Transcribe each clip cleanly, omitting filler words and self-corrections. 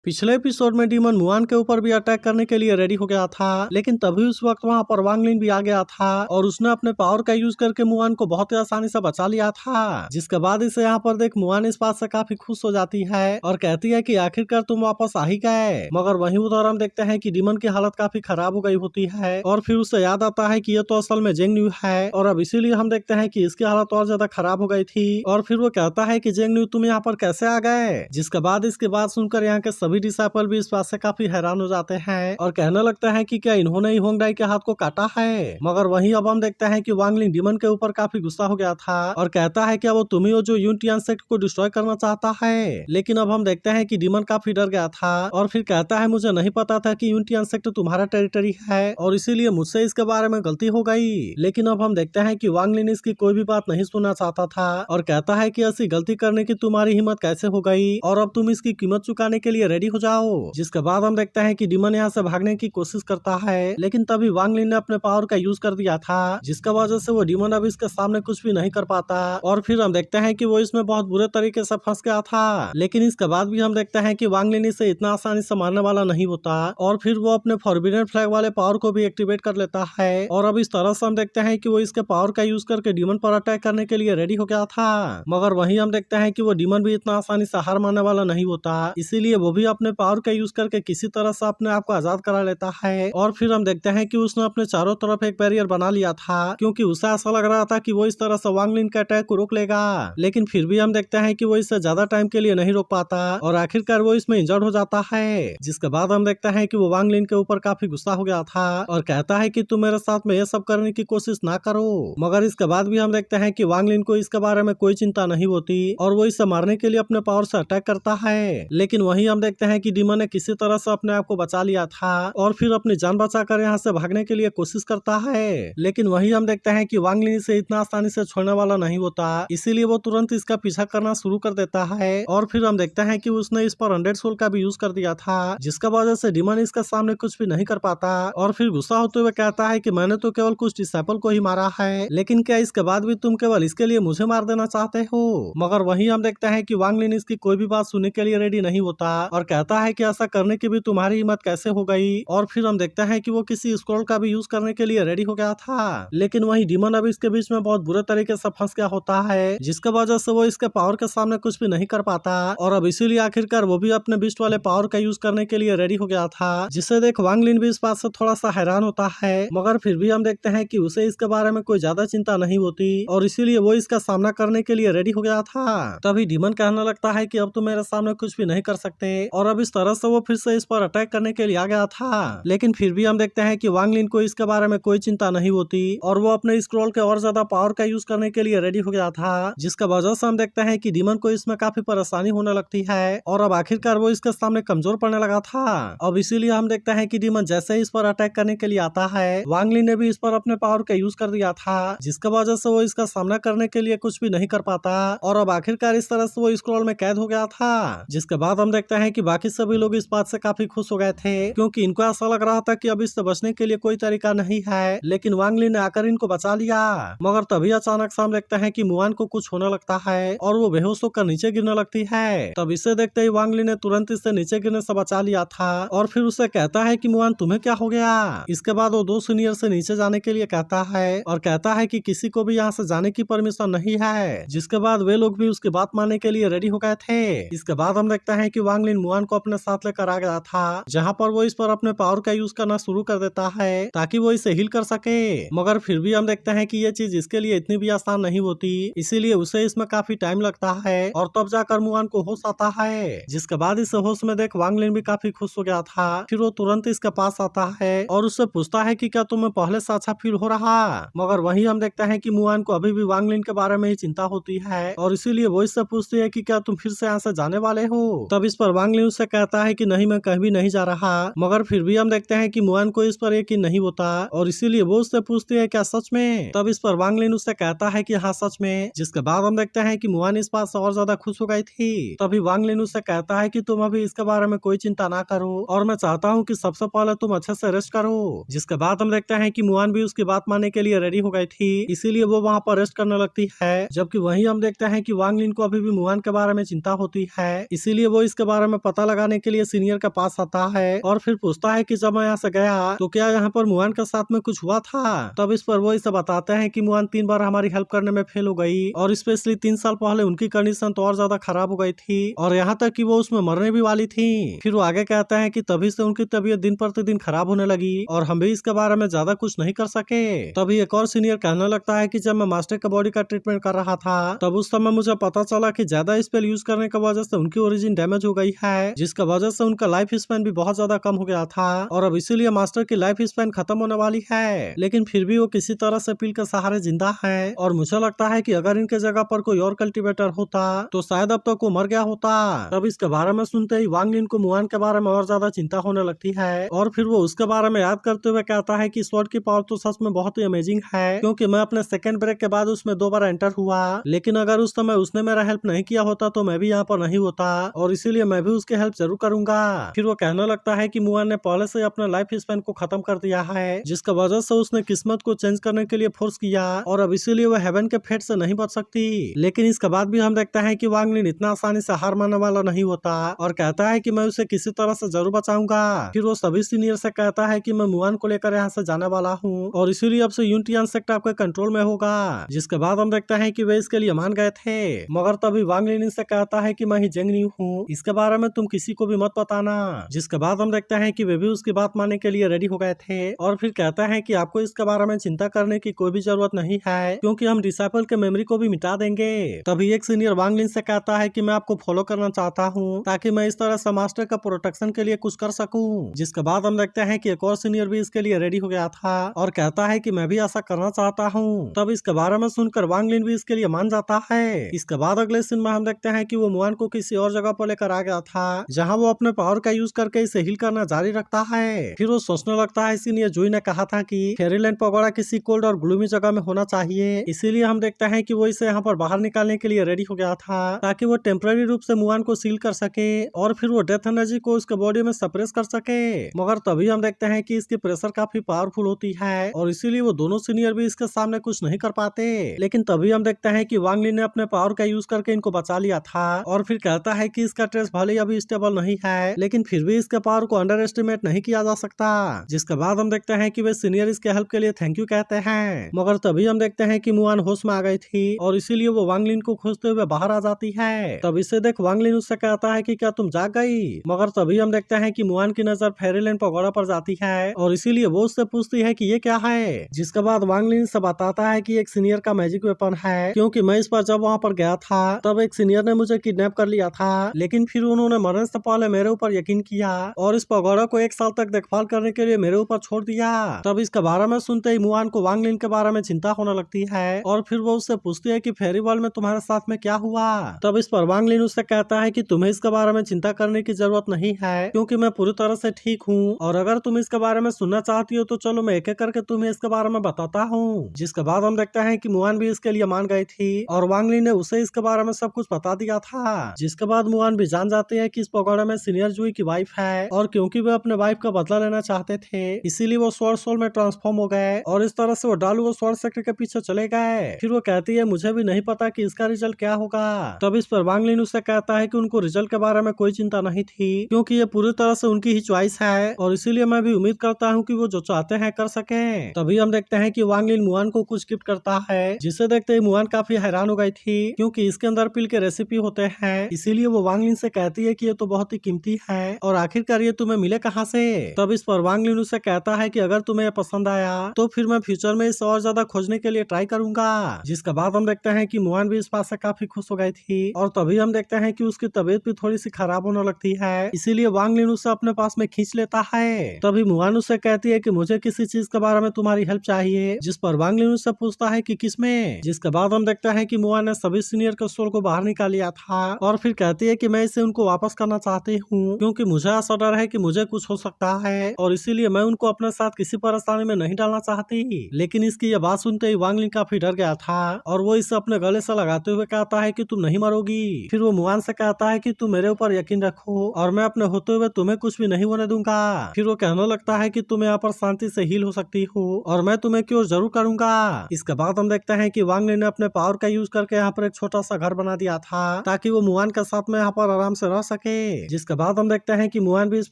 पिछले एपिसोड में demon Muan के ऊपर भी अटैक करने के लिए रेडी हो गया था, लेकिन तभी उस वक्त वहां पर वांग लिन भी आ गया था और उसने अपने पावर का यूज करके मुआन को बहुत ही आसानी से बचा लिया था। जिसके बाद इसे यहाँ पर देख मुआन इस बात से काफी खुश हो जाती है और कहती है कि आखिरकार तुम वापस आ ही गए। मगर वहीं उधर हम देखते हैं कि डीमन की हालत काफी खराब हो गई होती है और फिर उसे याद आता है कि ये तो असल में जेंग न्यू है और अब इसीलिए हम देखते हैं कि इसकी हालत और ज्यादा खराब हो गई थी। और फिर वो कहता है कि जेंग न्यू तुम यहाँ पर कैसे आ गए। जिसके बाद इसके बात सुनकर यहाँ के सभी डिसाइपल भी इस बात से काफी हैरान हो जाते हैं और कहने लगते हैं कि क्या इन्होंने ही होंगडाई के हाथ को काटा है। मगर वहीं अब हम देखते हैं कि वांग लिन डीमन के ऊपर काफी गुस्सा हो गया था और कहता है कि वो तुम ही हो जो यूनिटियन सेक्ट को डिस्ट्रॉय करना चाहता है। लेकिन अब हम देखते हैं कि डीमन काफी डर गया था और फिर कहता है मुझे नहीं पता था कि यूनिटियन सेक्ट तुम्हारा टेरिटरी है और इसीलिए मुझसे इसके बारे में गलती हो गई। लेकिन अब हम देखते हैं कि वांग लिन इसकी कोई भी बात नहीं सुनना चाहता था और कहता है कि ऐसी गलती करने की तुम्हारी हिम्मत कैसे हो गई और अब तुम इसकी कीमत चुकाने के लिए रेडी हो जाओ। जिसके बाद हम देखते हैं कि डीमन यहाँ से भागने की कोशिश करता है, लेकिन तभी वांग लिन ने अपने पावर का यूज कर दिया था जिसका वजह से वो डीमन अब इसके सामने कुछ भी नहीं कर पाता। और फिर हम देखते हैं कि वो इसमें बहुत बुरे तरीके से फंस गया था। लेकिन इसके बाद भी हम देखते हैं कि वांग लिन इसे इतना आसानी से मारने वाला नहीं होता और फिर वो अपने फॉरबिडन फ्लैग वाले पावर को भी एक्टिवेट कर लेता है और अब इस तरह से हम देखते हैं कि वो इसके पावर का यूज करके डीमन पर अटैक करने के लिए रेडी हो गया था। मगर वहीं हम देखते हैं कि वो डीमन भी इतना आसानी से हार मानने वाला नहीं होता, इसीलिए वो भी अपने पावर का यूज करके किसी तरह से अपने आप को आजाद करा लेता है। और फिर हम देखते हैं कि उसने अपने चारों तरफ एक बैरियर बना लिया था क्योंकि उसे ऐसा लग रहा था कि वो इस तरह से वांग लिन के अटैक को रोक लेगा। लेकिन फिर भी हम देखते हैं कि वो इसे ज्यादा टाइम के लिए नहीं रोक पाता और आखिरकार वो इसमें इंजर्ड हो जाता है। जिसके बाद हम देखते हैं कि वो वांग लिन के ऊपर काफी गुस्सा हो गया था और कहता है कि तुम मेरे साथ में ये सब करने की कोशिश ना करो। मगर इसके बाद भी हम देखते हैं कि वांग लिन को इसके बारे में कोई चिंता नहीं होती और वो इसे मारने के लिए अपने पावर से अटैक करता है। लेकिन वहीं हम देखते हैं कि डीमन ने किसी तरह से अपने आप को बचा लिया था और फिर अपनी जान बचाकर यहाँ से भागने के लिए कोशिश करता है। लेकिन वहीं हम देखते हैं कि वांग लिन इसे इतना आसानी से छोड़ने वाला नहीं होता, इसीलिए वो तुरंत इसका पीछा करना शुरू कर देता है। और फिर हम देखते हैं कि उसने इस पर 100 सोल का भी यूज कर दिया था जिसका वजह से डीमन इसके सामने कुछ भी नहीं कर पाता और फिर गुस्सा होते हुए कहता है कि मैंने तो केवल कुछ डिसाइपल को ही मारा है, लेकिन क्या इसके बाद भी तुम केवल इसके लिए मुझे मार देना चाहते हो। मगर वहीं हम देखते हैं कि वांग लिन इसकी कोई भी बात सुनने के लिए रेडी नहीं होता और कहता है कि ऐसा करने की भी तुम्हारी हिम्मत कैसे हो गई। और फिर हम देखते हैं कि वो किसी स्क्रॉल का भी यूज करने के लिए रेडी हो गया था, लेकिन वही डीमन अब इसके बीच में बहुत बुरे तरीके से फंस गया होता है जिसके वजह से वो इसके पावर के सामने कुछ भी नहीं कर पाता और अब इसीलिए आखिरकार वो भी अपने बीस्ट वाले पावर का यूज करने के लिए रेडी हो गया था। जिसे देख वांग लिन भी इस बात से थोड़ा सा हैरान होता है, मगर फिर भी हम देखते हैं कि उसे इसके बारे में कोई ज्यादा चिंता नहीं होती और इसीलिए वो इसका सामना करने के लिए रेडी हो गया था। तभी डीमन कहने लगता है कि अब तो मेरे सामने कुछ भी नहीं कर सकते और अब इस तरह से वो फिर से इस पर अटैक करने के लिए आ गया था। लेकिन फिर भी हम देखते हैं कि वांग लिन को इसके बारे में कोई चिंता नहीं होती और वो अपने स्क्रॉल के और ज्यादा पावर का यूज करने के लिए रेडी हो गया था, जिसका वजह से हम देखते हैं कि डीमन को इसमें काफी परेशानी होने लगती है और अब आखिरकार वो इसके सामने कमजोर पड़ने लगा था। अब इसीलिए हम देखते हैं कि डीमन जैसे ही इस पर अटैक करने के लिए आता है, वांग लिन ने भी इस पर अपने पावर का यूज कर दिया था जिसका वजह से वो इसका सामना करने के लिए कुछ भी नहीं कर पाता और अब आखिरकार इस तरह से वो स्क्रॉल में कैद हो गया था। जिसके बाद हम देखते हैं कि बाकी सभी लोग इस बात से काफी खुश हो गए थे क्योंकि इनको ऐसा लग रहा था कि अब इससे बचने के लिए कोई तरीका नहीं है, लेकिन वांग लिन ने आकर इनको बचा लिया। मगर तभी अचानक से हम देखते हैं कि मुआन को कुछ होने लगता है और वो बेहोश होकर नीचे गिरने लगती है। तब इसे देखते ही वांग लिन ने तुरंत इससे नीचे गिरने से बचा लिया था और फिर उसे कहता है कि मुआन तुम्हें क्या हो गया। इसके बाद वो 2 सीनियर से नीचे जाने के लिए कहता है और कहता है कि किसी को भी यहाँ से जाने की परमिशन नहीं है, जिसके बाद वे लोग भी उसकी बात मानने के लिए रेडी हो गए थे। इसके बाद हम देखते हैं कि वांग लिन मुआन को अपने साथ लेकर आ गया था जहाँ पर वो इस पर अपने पावर का यूज करना शुरू कर देता है ताकि वो इसे हील कर सके। मगर फिर भी हम देखते हैं कि ये चीज इसके लिए इतनी भी आसान नहीं होती, इसीलिए उसे इसमें काफी टाइम लगता है और तब जाकर मुआन को होश आता है। जिसके बाद इसे होश में देख वांग लिन भी काफी खुश हो गया था। फिर वो तुरंत इसके पास आता है और उससे पूछता है कि क्या तुम्हें पहले से अच्छा फील हो रहा। मगर वहीं हम देखते हैं कि मुआन को अभी भी वांग लिन के बारे में ही चिंता होती है और इसीलिए वो इससे पूछती है कि क्या तुम फिर से यहाँ से जाने वाले हो। तब इस पर वांग लिन उससे कहता है कि नहीं, मैं कहीं भी नहीं जा रहा। मगर फिर भी हम देखते हैं कि मुआन को इस पर यकीन नहीं होता और इसीलिए वो उससे पूछती है क्या सच में। तब इस पर वांग लिन उससे कहता है कि हाँ सच में। जिसके बाद हम देखते हैं कि मुआन इस बात से और ज्यादा खुश हो गई थी। तभी वांग लिन उससे कहता है कि तुम अभी इसके बारे में कोई चिंता ना करो और मैं चाहता हूँ कि सबसे पहले तुम अच्छे से रेस्ट करो। जिसके बाद हम देखते हैं कि मुआन भी उसकी बात मानने के लिए रेडी हो गई थी, इसीलिए वो वहाँ पर रेस्ट करने लगती है। जबकि वहीं हम देखते हैं कि वांग लिन को अभी भी मुआन के बारे में चिंता होती है, इसीलिए वो इसके बारे में पता लगाने के लिए सीनियर के पास आता है और फिर पूछता है कि जब मैं यहाँ से गया तो क्या यहाँ पर मुआन के साथ में कुछ हुआ था। तब इस पर वो इसे बताते हैं कि मुआन 3 बार हमारी हेल्प करने में फेल हो गई और स्पेशली 3 साल पहले उनकी कंडीशन तो और ज्यादा खराब हो गई थी और यहाँ तक कि वो उसमें मरने भी वाली थी। फिर वो आगे कहता है कि तभी से उनकी तबीयत दिन प्रतिदिन खराब होने लगी और हम भी इसके बारे में ज्यादा कुछ नहीं कर सके। तभी एक और सीनियर कहने लगता है कि जब मैं मास्टर का बॉडी का ट्रीटमेंट कर रहा था तब उस समय मुझे पता चला कि ज्यादा स्पेल यूज करने की वजह से उनकी ओरिजिन डैमेज हो गई है, जिसका वजह से उनका लाइफ स्पैन भी बहुत ज्यादा कम हो गया था और अब इसीलिए मास्टर की लाइफ स्पैन खत्म होने वाली है। लेकिन फिर भी वो किसी तरह से पील के सहारे जिंदा है और मुझे लगता है कि अगर इनके जगह पर कोई और कल्टीवेटर होता तो शायद अब तक वो मर गया होता। तब इसके बारे में सुनते ही वांग लिन को मुआन के बारे में और ज्यादा चिंता होने लगती है और फिर वो उसके बारे में याद करते हुए कहता है कि स्वॉर्ड की पावर तो सच में बहुत ही अमेजिंग है, क्योंकि मैं अपने सेकंड ब्रेक के बाद उसमें 2 बार एंटर हुआ, लेकिन अगर उस समय उसने मेरा हेल्प नहीं किया होता तो मैं भी यहाँ पर नहीं होता और इसीलिए मैं भी उसकी हेल्प जरूर करूंगा। फिर वो कहने लगता है कि मुआन ने पहले से अपने लाइफ स्पैन को खत्म कर दिया है, जिसका वजह से उसने किस्मत को चेंज करने के लिए फोर्स किया और अब इसीलिए वो हेवन के फेट से नहीं बच सकती। लेकिन इसके बाद भी हम देखते हैं कि वांग लिन इतना आसानी से हार मानने वाला नहीं होता और कहता है कि मैं उसे किसी तरह से जरूर बचाऊंगा। फिर वो सभी सीनियर से कहता है कि मैं मुआन को लेकर यहाँ से जाने वाला हूँ और इसीलिए अब से यूनिटियन सेक्टर आपके कंट्रोल में होगा। जिसके बाद हम देखते हैं कि वे इसके लिए मान गए थे, मगर तभी वांग लिन से कहता है कि मैं ही जेंगन्यू हूँ, इसके बारे में तुम किसी को भी मत बताना। जिसके बाद हम देखते हैं कि वे भी उसकी बात मानने के लिए रेडी हो गए थे और फिर कहता है कि आपको इसके बारे में चिंता करने की कोई भी जरूरत नहीं है, क्योंकि हम डिसाइपल के मेमोरी को भी मिटा देंगे। तभी एक सीनियर वांग लिन से कहता है कि मैं आपको फॉलो करना चाहता हूँ ताकि मैं इस तरह से मास्टर का प्रोटेक्शन के लिए कुछ कर सकूं। जिसके बाद हम देखते हैं कि एक और सीनियर भी इसके लिए रेडी हो गया था और कहता है कि मैं भी ऐसा करना चाहता हूँ। तब इसके बारे में सुनकर वांग लिन भी इसके लिए मान जाता है। इसके बाद अगले सीन में हम देखते हैं कि वो मुआन को किसी और जगह पर लेकर आ गया था जहाँ वो अपने पावर का यूज करके इसे हील करना जारी रखता है। फिर वो सोचने लगता है सीनियर जुई ने कहा था कि फेरीलैंड पगोड़ा किसी कोल्ड और ग्लूमी जगह में होना चाहिए, इसीलिए हम देखते हैं कि वो इसे यहाँ पर बाहर निकालने के लिए रेडी हो गया था ताकि वो टेम्पररी रूप से मुआन को सील कर सके और फिर वो डेथ एनर्जी को उसके बॉडी में सप्रेस कर सके। मगर तभी हम देखते हैं कि इसकी प्रेशर काफी पावरफुल होती है और इसीलिए वो दोनों सीनियर भी इसके सामने कुछ नहीं कर पाते। लेकिन तभी हम देखते हैं कि वांग लिन ने अपने पावर का यूज करके इनको बचा लिया था और फिर कहता है कि इसका ट्रेस भले ही अभी स्टेबल नहीं है, लेकिन फिर भी इसके पावर को अंडर एस्टिमेट नहीं किया जा सकता। जिसके बाद हम देखते हैं कि वे सीनियर इसके हेल्प के लिए थैंक यू कहते हैं। मगर तभी हम देखते हैं कि मुआन होश में आ गई थी और इसीलिए वो वांग लिन को खोजते हुए बाहर आ जाती है। तब इसे देख वांग लिन उससे कहता है कि क्या तुम जाग गई। मगर तभी हम देखते हैं कि मुआन की नजर फेरीलैंड पगोड़ा पर जाती है और इसीलिए वो उससे पूछती है कि ये क्या है। जिसके बाद वांग लिन से बताता है कि एक सीनियर का मैजिक वेपन है, क्योंकि मैं इस बार जब वहाँ पर गया था तब एक सीनियर ने मुझे किडनैप कर लिया था, लेकिन फिर उन्होंने मरने से पहले मेरे ऊपर यकीन किया और इस पगोड़ा को 1 साल तक देखभाल करने के लिए मेरे ऊपर छोड़ दिया। तब इसके बारे में सुनते ही मुआन को वांग लिन के बारे में चिंता होने लगती है और फिर वो उससे पूछती है कि फेरी वर्ल्ड में तुम्हारे साथ में क्या हुआ। तब इस पर वांग लिन उससे कहता है कि तुम्हें इसके बारे में चिंता करने की जरूरत नहीं है, क्योंकि मैं पूरी तरह से ठीक हूँ और अगर तुम इसके बारे में सुनना चाहती हो तो चलो मैं एक एक करके तुम्हें इसके बारे में बताता हूँ। जिसके बाद हम देखते हैं कि मुआन भी इसके लिए मान गई थी और वांग लिन ने उसे इसके बारे में सब कुछ बता दिया था। जिसके बाद मुआन भी जान जाते हैं कि इस पगोड़े में सीनियर जुई की वाइफ है और क्योंकि वे अपने वाइफ का बदला लेना चाहते थे इसीलिए वो स्वॉर्ड सोल में ट्रांसफॉर्म हो गए और इस तरह से वो डालू वो स्वॉर्ड सेक्टर के पीछे चले गए। फिर वो कहती है मुझे भी नहीं पता कि इसका रिजल्ट क्या होगा। तब इस पर वांग लिन उससे कहता है कि उनको रिजल्ट के बारे में कोई चिंता नहीं थी, क्योंकि ये पूरी तरह से उनकी ही चॉइस है और इसीलिए मैं भी उम्मीद करता हूँ कि वो जो चाहते हैं कर सके। तभी हम देखते हैं कि वांग लिन मुआन को कुछ गिफ्ट करता है, जिसे देखते ही मुआन काफी हैरान हो गई थी, क्योंकि इसके अंदर पिल के रेसिपी होते हैं। इसीलिए वो वांग लिन से कहती है कि ये तो बहुत ही कीमती है और आखिरकार ये तुम्हें मिले कहाँ से। तब इस पर वांग लिन उसे कहता है कि अगर तुम्हें पसंद आया तो फिर मैं फ्यूचर में इसे और ज्यादा खोजने के लिए ट्राई करूंगा। जिसके बाद हम देखते हैं कि मुआन भी इस बात से काफी खुश हो गई थी और तभी हम देखते हैं कि उसकी तबीयत भी थोड़ी सी खराब होने लगती है, इसीलिए वांग लिन उसे अपने पास में खींच लेता है। तभी मुआन उससे कहती है कि मुझे किसी चीज के बारे में तुम्हारी हेल्प चाहिए, जिस पर वांग लिन उससे पूछता है कि किसमें। जिसके बाद हम देखते हैं कि मुआन ने सभी सीनियर के सोल को बाहर निकाल लिया था और फिर कहती है कि मैं इसे उनको वापस करना चाहती हूँ, क्योंकि मुझे ऐसा डर है कि मुझे कुछ हो सकता है और इसीलिए मैं उनको अपने साथ किसी परेशानी में नहीं डालना चाहती। लेकिन इसकी ये बात सुनते ही वांग लिन काफी डर गया था और वो इसे अपने गले से लगाते हुए कहता है कि तुम नहीं मरोगी। फिर वो मुआन से कहता है कि तुम मेरे ऊपर यकीन रखो और मैं अपने होते हुए तुम्हें कुछ भी नहीं होने दूंगा। फिर वो कहने लगता है कि तुम यहाँ पर शांति से हील हो सकती हो और मैं तुम्हें क्योर जरूर करूंगा। इसके बाद हम देखते हैं कि वांग लिन ने अपने पावर का यूज करके यहाँ पर एक छोटा सा घर बना दिया था ताकि वो मुआन के साथ में यहाँ पर आराम से रह सके। के। जिसके बाद हम देखते हैं कि मुआन भी इस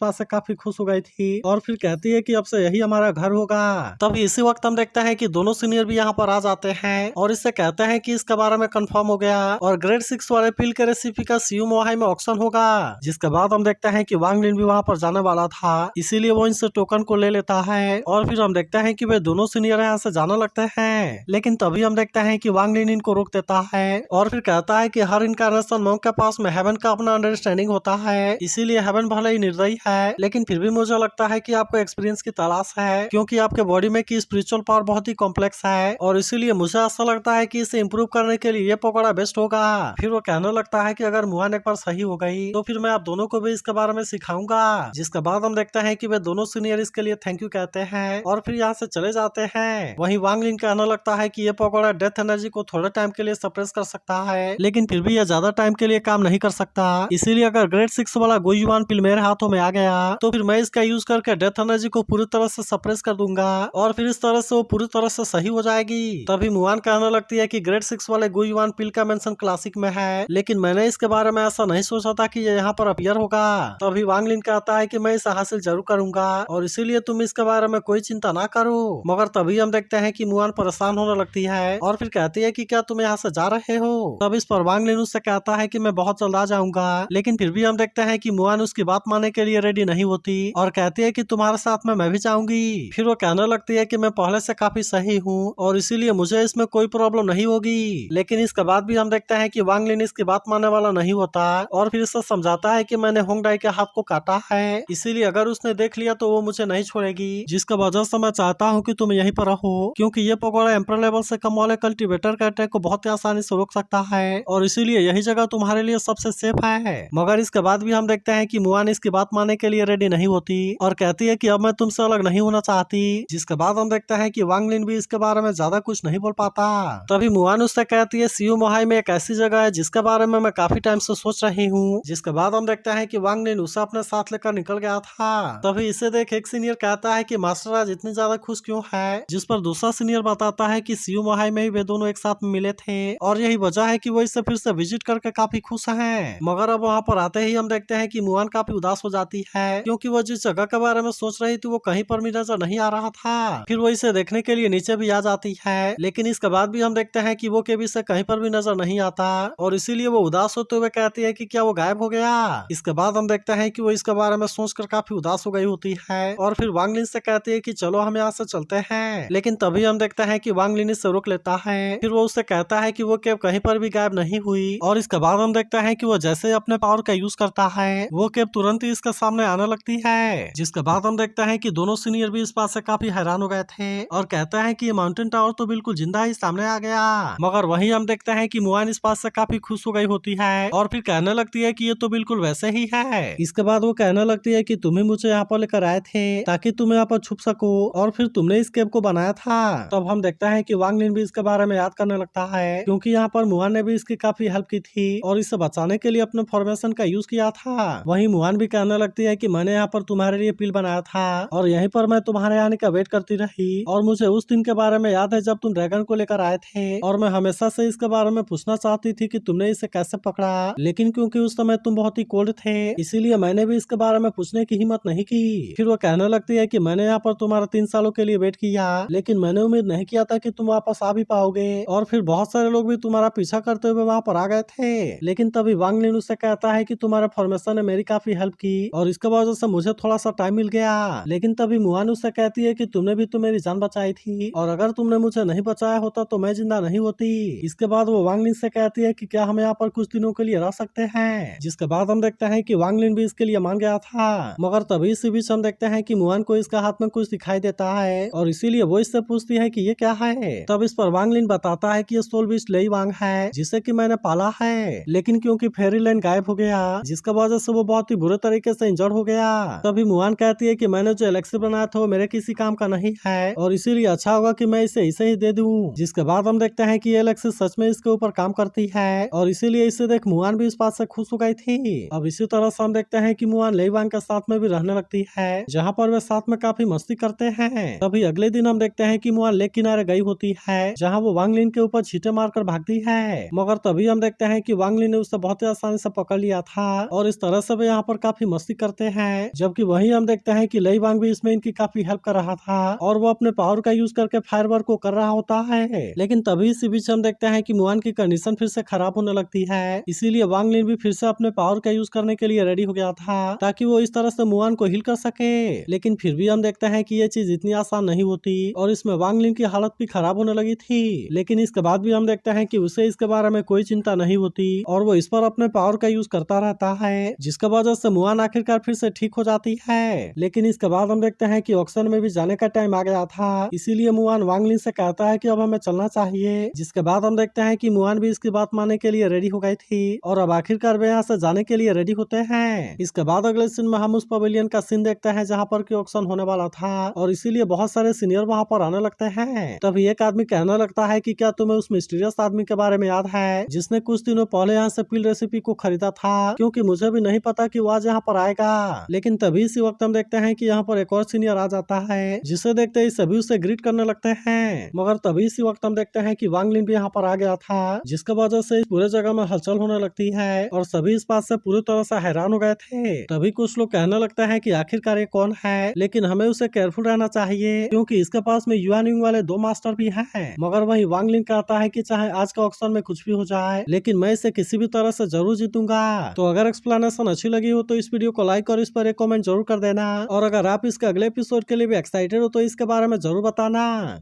बात से काफी खुश हो गई थी और फिर कहती है कि अब से यही हमारा घर होगा। तभी इसी वक्त हम देखते हैं कि दोनों सीनियर भी यहाँ पर आ जाते हैं और इससे कहते हैं कि इसके बारे में कंफर्म हो गया और ग्रेड 6 वाले पिल के रेसिपी का सीयू मोहाई में ऑक्शन होगा। जिसके बाद हम देखते हैं कि वांग लिन भी वहाँ पर जाने वाला था, इसीलिए वो इनसे टोकन को ले लेता है और फिर हम देखते हैं कि वे दोनों सीनियर यहाँ से जाने लगते हैं। लेकिन तभी हम देखते हैं कि वांग लिन इनको रोक देता है और फिर कहता है कि हर इनकारनेशन मोंक के पास में हेवन का अपना अंडरस्टैंडिंग होता है, इसीलिए हेवन भले ही निर्दयी है लेकिन फिर भी मुझे लगता है कि आपको एक्सपीरियंस की तलाश है, क्योंकि आपके बॉडी में की स्पिरिचुअल पावर बहुत ही कॉम्प्लेक्स है और इसीलिए मुझे ऐसा लगता है कि इसे इम्प्रूव करने के लिए ये पकौड़ा बेस्ट होगा। फिर वो कहने लगता है कि अगर मुआन एक बार सही हो गई तो फिर मैं आप दोनों को भी इसके बारे में सिखाऊंगा। जिसके बाद हम देखते हैं कि वे दोनों सीनियर इसके लिए थैंक यू कहते हैं और फिर यहाँ से चले जाते हैं। वहीं वांग लिन कहने लगता है कि ये पकौड़ा डेथ एनर्जी को थोड़े टाइम के लिए सप्रेस कर सकता है, लेकिन फिर भी यह ज्यादा टाइम के लिए काम नहीं कर सकता, इसीलिए अगर ग्रेड 6 वाला गुयुआन पिल मेरे हाथों में आ गया तो फिर मैं इसका यूज करके डेथ एनर्जी को पूरी तरह से सप्रेस कर दूंगा और फिर इस तरह से वो पूरी तरह से सही हो जाएगी। तभी मुआन कहने लगती है कि ग्रेड 6 वाले गुयुआन पिल का मेंशन क्लासिक में है, लेकिन मैंने इसके बारे में ऐसा नहीं सोचा था कि ये यहाँ पर अपीयर होगा। तभी वांग लिन कहता है कि मैं इसे हासिल जरूर करूंगा और इसीलिए तुम इसके बारे में कोई चिंता ना करो। मगर तभी हम देखते हैं कि मुआन परेशान होने लगती है और फिर कहती है कि क्या तुम यहाँ से जा रहे हो। तब इस पर वांग लिन उससे कहता है कि मैं बहुत जल्द आ जाऊंगा, लेकिन फिर भी हम देखते हैं कि मुआन उसकी बात मानने के लिए रेडी नहीं होती और कहती है कि तुम्हारे साथ में मैं भी जाऊंगी। फिर वो कहने लगती है कि मैं पहले से काफी सही हूँ और इसीलिए मुझे इसमें कोई प्रॉब्लम नहीं होगी। लेकिन इसके बाद भी हम देखते हैं कि वांग लिन इसकी बात मानने वाला नहीं होता और फिर इसे समझाता है कि मैंने होंगडाई के हाथ को काटा है, इसीलिए अगर उसने देख लिया तो वो मुझे नहीं छोड़ेगी, जिसका वजह से मैं चाहता हूँ कि तुम यहीं पर रहो, क्योंकि ये पकौड़ा एम्पर लेवल से कम वाले कल्टीवेटर के अटैक को बहुत ही आसानी से रोक सकता है और इसीलिए यही जगह तुम्हारे लिए सबसे सेफ है। मगर इसके बाद भी हम देखते हैं कि मुआन इसकी बात मानने के लिए रेडी नहीं होती और कहती है कि अब मैं तुमसे अलग नहीं होना चाहती। जिसके बाद हम देखते हैं कि वांग लिन भी इसके बारे में ज्यादा कुछ नहीं बोल पाता। तभी मुआन उससे कहती है सीयू मोहाई में एक ऐसी जगह है जिसके बारे में मैं काफी टाइम से सोच रही हूँ। जिसके बाद हम देखते हैं कि वांग लिन उसे अपने साथ लेकर निकल गया था। तभी इसे देख एक सीनियर कहता है कि मास्टर आज इतनी ज्यादा खुश क्यों है, जिस पर दूसरा सीनियर बताता है कि सीयू मोहाई में ही वे दोनों एक साथ में मिले थे और यही वजह है कि वो इसे फिर से विजिट करके काफी खुश हैं। मगर अब वहाँ पर आते ही हम देखते हैं कि मुआन काफी उदास हो जाती है, क्योंकि वो जिस जगह के बारे में सोच रही थी वो कहीं पर भी नजर नहीं आ रहा था। फिर वो इसे देखने के लिए नीचे भी आ जाती है, लेकिन इसके बाद भी हम देखते हैं कि वो केबी से कहीं पर भी नजर नहीं आता और इसीलिए वो उदास होते हुए कहती है कि क्या वो गायब हो गया। इसके बाद हम देखते हैं कि वो इसके बारे में सोचकर काफी उदास हो गई होती है और फिर वांग लिन से कहती है कि चलो हम यहाँ से चलते हैं। लेकिन तभी हम देखते हैं कि वांग लिन इसे रोक लेता है। फिर वो उससे कहता है कि वो केब कहीं पर भी गायब नहीं हुई और इसके बाद हम देखते हैं कि वो जैसे अपने पावर का यूज करता है वो केब तुरंत ही इसके सामने आने लगती है। जिसके बाद हम देखते हैं कि दोनों सीनियर भी इस बात से काफी हैरान हो गए थे और कहते हैं कि ये माउंटेन टावर तो बिल्कुल जिंदा ही सामने आ गया। मगर वहीं हम देखते हैं कि मुआन इस बात से काफी खुश हो गई होती है और फिर कहने लगती है कि ये तो बिल्कुल वैसे ही है। इसके बाद वो कहने लगती है कि तुम ही मुझे यहाँ पर लेकर आए थे ताकि तुम यहाँ पर छुप सको और फिर तुमने इस केब को बनाया था। तब हम देखते हैं कि वांग लिन भी इसके बारे में याद करने लगता है, क्योंकि यहाँ पर मुआन ने भी इसकी काफी हेल्प की थी और इसे बचाने के लिए अपने फॉर्मेशन का यूज किया था। वहीं मुआन भी कहने लगती है कि मैंने यहाँ पर तुम्हारे लिए पिल बनाया था और यहीं पर मैं तुम्हारे आने का वेट करती रही और मुझे उस दिन के बारे में याद है जब तुम ड्रैगन को लेकर आए थे और मैं हमेशा से इसके बारे में पूछना चाहती थी कि तुमने इसे कैसे पकड़ा, लेकिन क्योंकि उस समय तुम बहुत ही कोल्ड थे इसीलिए मैंने भी इसके बारे में पूछने की हिम्मत नहीं की। फिर वो कहने लगती है कि मैंने यहाँ पर तुम्हारा 3 सालों के लिए वेट किया, लेकिन मैंने उम्मीद नहीं किया था कि तुम वापस आ भी पाओगे और फिर बहुत सारे लोग भी तुम्हारा पीछा करते हुए वहाँ पर आ गए थे। लेकिन तभी वांग लिन उससे कहता है कि तुम्हारे फॉर्मेशन ने मेरी काफी हेल्प की और इसके वजह से मुझे थोड़ा सा टाइम मिल गया। लेकिन तभी मुआन उससे कहती है कि तुमने भी तो मेरी जान बचाई थी और अगर तुमने मुझे नहीं बचाया होता तो मैं जिंदा नहीं होती। इसके बाद वो वांग लिन से कहती है कि क्या हम यहाँ पर कुछ दिनों के लिए रह सकते हैं। जिसके बाद हम देखते हैं कि वांग लिन भी इसके लिए मान गया था। मगर तभी इसी बीच हम देखते हैं कि मुआन को इसका हाथ में कुछ दिखाई देता है और इसीलिए वो इससे पूछती है कि ये क्या है। तब इस पर वांग लिन बताता है कि ये सोल बीस्ट लेई वांग है जिसे कि मैंने पाला है, लेकिन क्योंकि फेरीलैंड गायब हो गया जिसका वजह से वो बहुत ही बुरे तरीके से इंजर्ड हो गया। तभी मुआन कहती है कि मैंने जो एलेक्सिस बनाया था वो मेरे किसी काम का नहीं है और इसीलिए अच्छा होगा कि मैं इसे ही दे दूं। जिसके बाद हम देखते हैं कि एलेक्सिस सच में इसके ऊपर काम करती है और इसीलिए इसे देख मुआन भी इस बात से खुश हो गई थी। अब इसी तरह से हम देखते हैं कि मुआन लेई वांग के साथ में भी रहने लगती है, जहाँ पर वे साथ में काफी मस्ती करते हैं। तभी अगले दिन हम देखते हैं कि मुआन लेक किनारे गई होती है, जहाँ वो वांग लिन के ऊपर छींटे मारकर भागती है। मगर तभी हम देखते हैं कि वांग लिन ने उसे बहुत ही आसानी से पकड़ लिया था था और इस तरह से वे यहाँ पर काफी मस्ती करते हैं। जबकि वहीं हम देखते हैं कि लई वांग भी इसमें इनकी काफी हेल्प कर रहा था और वो अपने पावर का यूज करके फायरवर्क को कर रहा होता है। लेकिन तभी इसी बीच हम देखते हैं कि मुआन की कंडीशन फिर से खराब होने लगती है, इसीलिए वांग लिन भी फिर से अपने पावर का यूज करने के लिए रेडी हो गया था ताकि वो इस तरह से मुआन को हील कर सके। लेकिन फिर भी हम देखते हैं कि ये चीज इतनी आसान नहीं होती और इसमें वांग लिन की हालत भी खराब होने लगी थी। लेकिन इसके बाद भी हम देखते हैं कि उसे इसके बारे में कोई चिंता नहीं होती और वो इस पर अपने पावर का यूज करता रहता है, जिसके वजह से मुआन आखिरकार फिर से ठीक हो जाती है। लेकिन इसके बाद हम देखते हैं कि ऑक्शन में भी जाने का टाइम आ गया था, इसीलिए मुआन वांग लिन से कहता है कि अब हमें चलना चाहिए। जिसके बाद हम देखते हैं कि मुआन भी इसकी बात मानने के लिए रेडी हो गई थी और अब आखिरकार वे यहाँ से जाने के लिए रेडी होते हैं। इसके बाद अगले सीन में हम उस पवेलियन का सीन देखते हैं जहाँ पर ऑक्शन होने वाला था और इसीलिए बहुत सारे सीनियर वहाँ पर आने लगते हैं। तभी एक आदमी कहने लगता है कि क्या तुम्हें उस मिस्टीरियस आदमी के बारे में याद है जिसने कुछ दिनों पहले यहाँ से पील रेसिपी को खरीदा था, क्योंकि मुझे भी नहीं पता कि वो आज यहाँ पर आएगा। लेकिन तभी इसी वक्त हम देखते हैं कि यहाँ पर एक और सीनियर आ जाता है, जिसे देखते ही सभी उसे ग्रीट करने लगते हैं। मगर तभी इसी वक्त हम देखते हैं कि वांग लिन भी यहाँ पर आ गया था, जिसके वजह से पूरे जगह में हलचल होने लगती है और सभी इस बात से पूरी तरह से हैरान हो गए थे। तभी कुछ लोग कहने लगते हैं कि आखिरकार ये कौन है, लेकिन हमें उसे केयरफुल रहना चाहिए क्योंकि इसके पास में युआनिंग वाले 2 मास्टर भी हैं। मगर वही वांग लिन कहता है कि चाहे आज का ऑक्शन में कुछ भी हो जाए, लेकिन मैं इसे किसी भी तरह से जरूर जीतूंगा। तो अगर एक्सप्लेनेशन अच्छी लगी हो तो इस वीडियो को लाइक और इस पर एक कमेंट जरूर कर देना और अगर आप इसके अगले एपिसोड के लिए भी एक्साइटेड हो तो इसके बारे में जरूर बताना।